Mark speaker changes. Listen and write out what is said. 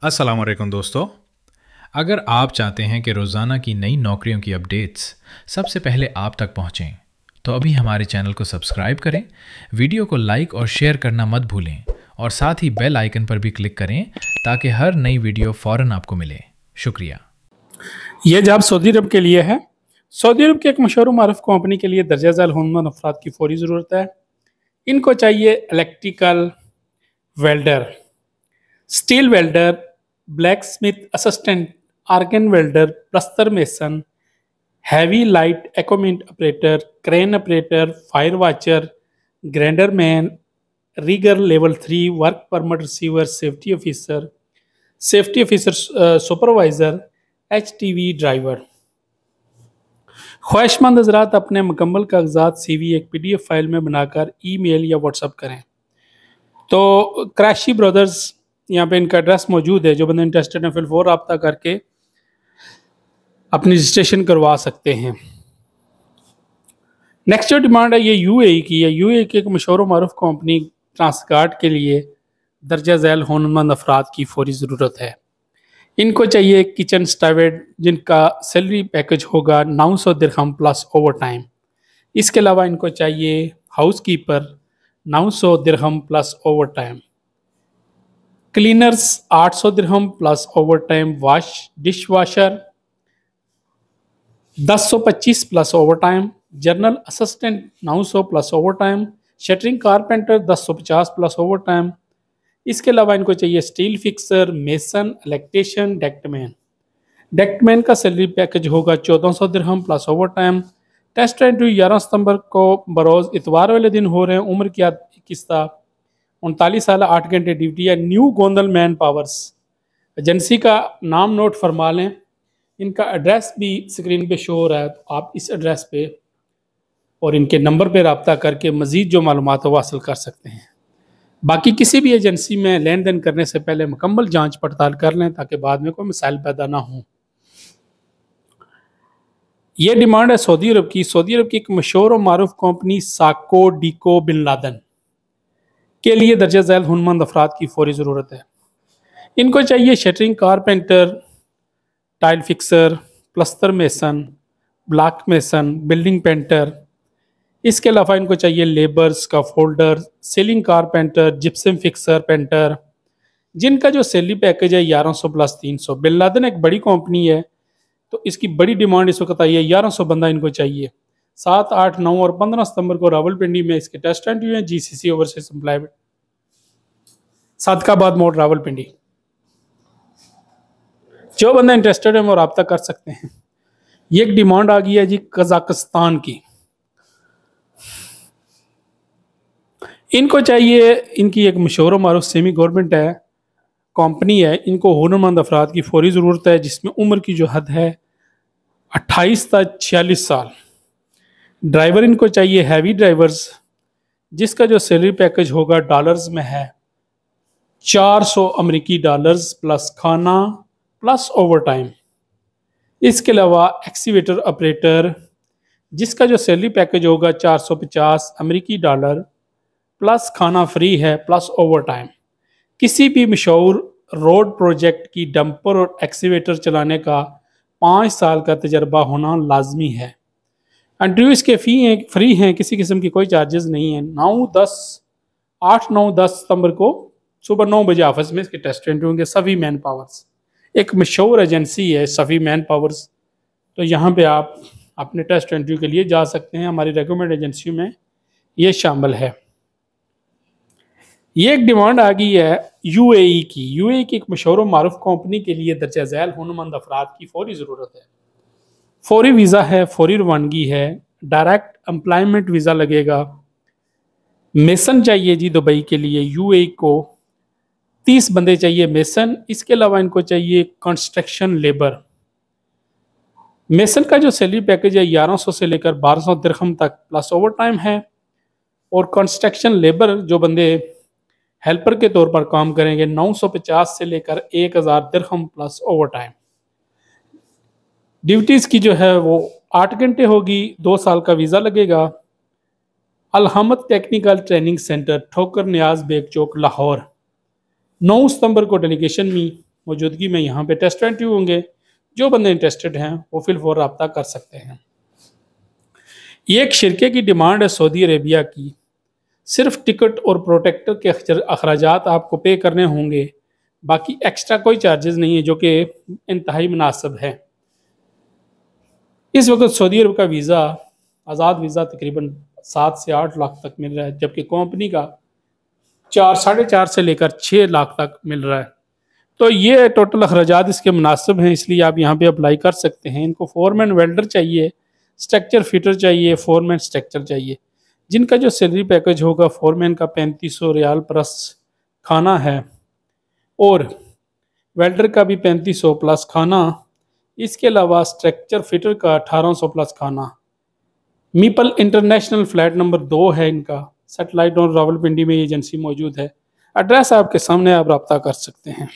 Speaker 1: अस्सलाम वालेकुम दोस्तों। अगर आप चाहते हैं कि रोज़ाना की नई नौकरियों की अपडेट्स सबसे पहले आप तक पहुंचें, तो अभी हमारे चैनल को सब्सक्राइब करें, वीडियो को लाइक और शेयर करना मत भूलें और साथ ही बेल आइकन पर भी क्लिक करें ताकि हर नई वीडियो फ़ौरन आपको मिले। शुक्रिया।
Speaker 2: यह जॉब सऊदी अरब के लिए है। सऊदी अरब की एक मशहूर मारूफ कंपनी के लिए दर्जा झैल हुनरमंद अफराद की फौरी ज़रूरत है। इनको चाहिए electrical welder, steel welder, blacksmith assistant, argon welder, plaster mason, heavy light equipment operator, crane operator, fire watcher, grinder man, rigger level 3, work permit receiver, safety officer supervisor, HTV driver. ख्वाहिशमंद हजरात अपने मुकम्मल कागजात CV एक PDF file में बनाकर email या WhatsApp करें। तो क्रैशी ब्रदर्स यहाँ पे इनका एड्रेस मौजूद है। जो बंदे इंटरेस्टेड हैं फिल 4 रब्ता करके अपनी रजिस्ट्रेशन करवा सकते हैं। नेक्स्ट जो डिमांड है ये UAE की है। UAE की एक मशहूर और मारूफ कंपनी ट्रांसगार्ड के लिए दर्जा झैल हुनरमंद अफराद की फौरी ज़रूरत है। इनको चाहिए किचन स्टाइवेड जिनका सैलरी पैकेज होगा 900 दिरहम प्लस ओवर टाइम। इसके अलावा इनको चाहिए हाउस कीपर 900 दिरहम प्लस ओवर टाइम, क्लीनर्स 800 दिरहम plus overtime, dishwasher 1025 plus overtime, general assistant 900 plus overtime, shuttering carpenter 1050 plus overtime. इसके अलावा इनको चाहिए steel fixer, mason, electrician, ductman का सैलरी पैकेज होगा 1400 दिरहम plus overtime. Test interview 11 सितंबर को बरोज़ इतवार वाले दिन हो रहे हैं। उम्र की 39 साल, 8 घंटे ड्यूटी है। New Gondal man powers agency का नाम नोट फरमा लें। इनका एड्रेस भी स्क्रीन पे शो हो रहा है, तो आप इस एड्रेस पे और इनके नंबर पे रब्ता करके मज़ीद जो मालूमात वो हासिल कर सकते हैं। बाकी किसी भी एजेंसी में लेन देन करने से पहले मुकम्मल जांच पड़ताल कर लें ताकि बाद में कोई मसाइल पैदा ना हो। ये डिमांड है सऊदी अरब की। सऊदी अरब की एक मशहूर और मारूफ कंपनी साको डीको बिन लादेन के लिए दर्जा झैल हुनरमंद अफराद की फौरी ज़रूरत है। इनको चाहिए shuttering carpenter, tile fixer, plaster mason, block mason, building painter. इसके अलावा इनको चाहिए लेबर्स का folder, ceiling carpenter, gypsum fixer, painter, जिनका जो सैलरी पैकेज है 1100 प्लस 300। बिन लादेन एक बड़ी कंपनी है तो इसकी बड़ी डिमांड इस वक्त आई है। 1100 बंदा इनको चाहिए। 7, 8, 9 और 15 सितंबर को रावलपिंडी में इसके टेस्ट इंटरव्यू हैं। GCC ओवरसीज एम्प्लॉयमेंट, सादकाबाद मोड़, रावलपिंडी। जो बंदा इंटरेस्टेड है वो रब्ता कर सकते हैं। ये एक डिमांड आ गई है जी कजाकिस्तान की। इनको चाहिए, इनकी एक मशहूर मारूफ सेमी गवर्नमेंट है कंपनी है। इनको हुनरमंद अफराद की फौरी ज़रूरत है जिसमें उम्र की जो हद है 28 से 46 साल। ड्राइवर इनको चाहिए हैवी ड्राइवर्स, जिसका जो सैलरी पैकेज होगा डॉलर्स में है 400 अमेरिकी डॉलर्स प्लस खाना प्लस ओवर टाइम। इसके अलावा एक्सीवेटर ऑपरेटर, जिसका जो सैलरी पैकेज होगा 450 अमेरिकी डॉलर प्लस खाना फ्री है प्लस ओवर टाइम। किसी भी मशहूर रोड प्रोजेक्ट की डंपर और एक्सीवेटर चलाने का 5 साल का तजर्बा होना लाजमी है। इंटरव्यू इसके फ्री हैं, किसी किस्म की कोई चार्जेस नहीं है। 8, 9, 10 सितंबर को सुबह 9 बजे ऑफिस में इसके टेस्ट इंटरव्यू होंगे। सफ़ी मैन पावर्स एक मशहूर एजेंसी है, सफ़ी मैन पावर्स। तो यहाँ पे आप अपने टेस्ट इंटरव्यू के लिए जा सकते हैं। हमारी रेकमेंड एजेंसियों में ये शामिल है। ये एक डिमांड आ गई है UAE की। UAE की एक मशहूर और मारूफ कंपनी के लिए दर्जा झैल हुनरमंद अफराद की फौरी ज़रूरत है। फौरी वीज़ा है, फौरी रवानगी है, डायरेक्ट एम्प्लॉयमेंट वीज़ा लगेगा। मेसन चाहिए जी दुबई के लिए। UAE को 30 बंदे चाहिए मेसन। इसके अलावा इनको चाहिए कंस्ट्रक्शन लेबर। मेसन का जो सैलरी पैकेज है 1100 से लेकर 1200 दिरहम तक प्लस ओवर टाइम है। और कंस्ट्रक्शन लेबर जो बंदे हेल्पर के तौर पर काम करेंगे 950 से लेकर 1000 दिरहम प्लस ओवर टाइम। ड्यूटीज़ की जो है वो 8 घंटे होगी। 2 साल का वीज़ा लगेगा। अलहमद टेक्निकल ट्रेनिंग सेंटर, ठोकर नियाज बेग चौक, लाहौर। 9 सितंबर को डेलीगेशन में मौजूदगी में यहाँ पे टेस्ट इंटरव्यू होंगे। जो बंदे इंटरेस्टेड हैं वो फिल फॉर रब्ता कर सकते हैं। ये एक शिरके की डिमांड है सऊदी अरेबिया की, सिर्फ टिकट और प्रोटेक्टर के अखराजात आपको पे करने होंगे, बाकी एक्स्ट्रा कोई चार्जेस नहीं है, जो कि इंतहाई मुनासिब है। इस वक्त सऊदी अरब का वीज़ा, आज़ाद वीज़ा तकरीबन 7 से 8 लाख तक मिल रहा है, जबकि कंपनी का 4 साढ़े 4 से लेकर 6 लाख तक मिल रहा है। तो ये टोटल अखराजात इसके मुनासिब हैं, इसलिए आप यहाँ पे अप्लाई कर सकते हैं। इनको फोरमैन वेल्डर चाहिए, स्ट्रक्चर फिटर चाहिए, फोरमैन स्ट्रक्चर चाहिए। जिनका जो सैलरी पैकेज होगा फोरमैन का 3500 रियाल प्लस खाना है, और वेल्डर का भी 3500 प्लस खाना। इसके अलावा स्ट्रक्चर फिटर का 1800 प्लस खाना। मीपल इंटरनेशनल फ्लैट नंबर 2 है इनका, सेटेलाइट और रावलपिंडी में ये एजेंसी मौजूद है। एड्रेस आपके सामने, आप रब्ता कर सकते हैं।